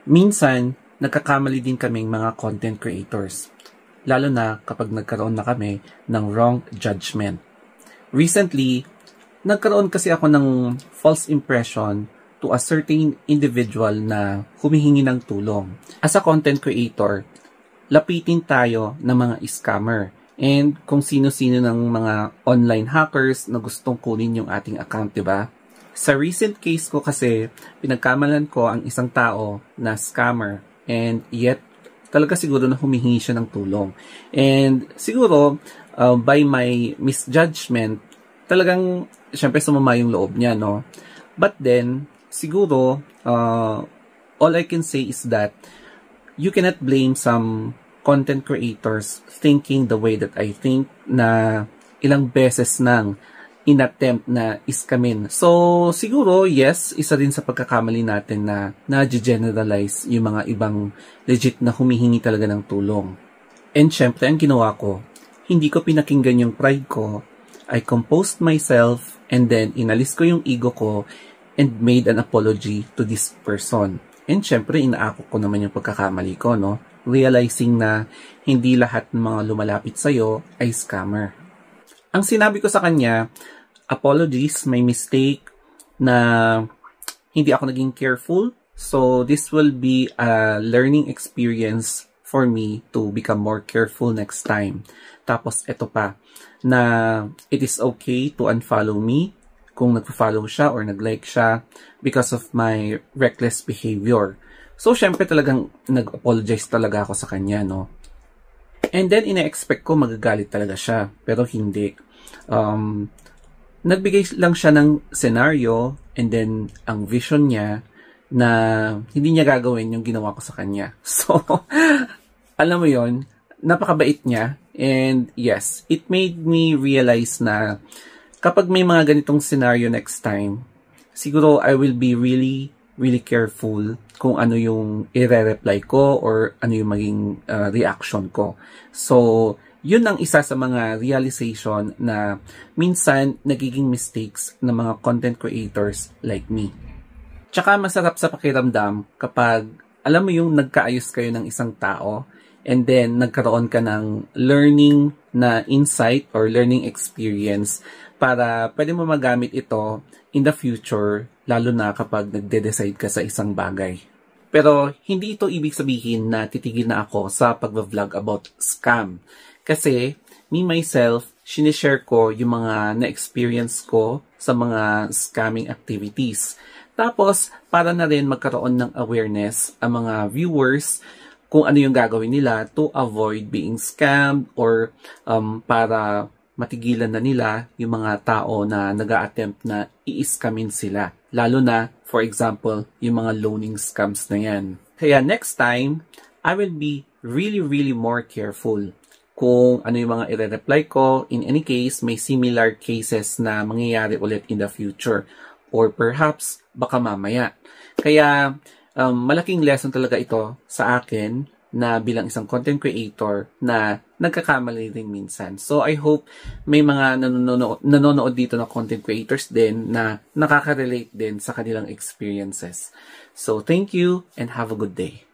Minsan, nagkakamali din kaming mga content creators, lalo na kapag nagkaroon na kami ng wrong judgment. Recently, nagkaroon kasi ako ng false impression to a certain individual na humihingi ng tulong. As a content creator, lapitin tayo ng mga scammer and kung sino-sino ng mga online hackers na gustong kunin yung ating account, diba? Sa recent case ko kasi, pinagkamalan ko ang isang tao na scammer and yet talaga siguro na humihingi siya ng tulong. And siguro, by my misjudgment, talagang syempre sumama yung loob niya, no? But then, siguro, all I can say is that you cannot blame some content creators thinking the way that I think na ilang beses nang inattempt na iskamin. So, siguro, yes, isa din sa pagkakamali natin na na-generalize yung mga ibang legit na humihingi talaga ng tulong. And syempre, ang ginawa ko, hindi ko pinakinggan yung pride ko. I composed myself and then inalis ko yung ego ko and made an apology to this person. And syempre, inaako ko naman yung pagkakamali ko, no? Realizing na hindi lahat ng mga lumalapit sa'yo ay scammer. Ang sinabi ko sa kanya, apologies, my mistake na hindi ako naging careful. So, this will be a learning experience for me to become more careful next time. Tapos, eto pa, na it is okay to unfollow me kung nagpo-follow siya or nag-like siya because of my reckless behavior. So, syempre talagang nag-apologize talaga ako sa kanya, no? And then, ina-expect ko magagalit talaga siya. Pero hindi. Nagbigay lang siya ng scenario and then ang vision niya na hindi niya gagawin yung ginawa ko sa kanya. So, alam mo yon, napakabait niya. And yes, it made me realize na kapag may mga ganitong scenario next time, siguro I will be really, really careful kung ano yung i-reply ko or ano yung maging reaction ko. So, yun ang isa sa mga realization na minsan nagiging mistakes ng mga content creators like me. Tsaka masarap sa pakiramdam kapag alam mo yung nagkaayos kayo ng isang tao and then nagkaroon ka ng learning na insight or learning experience para pwede mo magamit ito in the future, lalo na kapag nagde-decide ka sa isang bagay. Pero hindi ito ibig sabihin na titigil na ako sa pag-vlog about scam. Kasi, me myself, sinishare ko yung mga na-experience ko sa mga scamming activities. Tapos, para na rin magkaroon ng awareness ang mga viewers kung ano yung gagawin nila to avoid being scammed or para matigilan na nila yung mga tao na nag-a-attempt na i-scamin sila. Lalo na, for example, yung mga loaning scams na yan. Kaya next time, I will be really, really more careful kung ano yung mga i-reply ko. In any case, may similar cases na mangyayari ulit in the future. Or perhaps, baka mamaya. Kaya, malaking lesson talaga ito sa akin na bilang isang content creator na nagkakamali rin minsan. So, I hope may mga nanonood dito na content creators din na nakaka-relate din sa kanilang experiences. So, thank you and have a good day.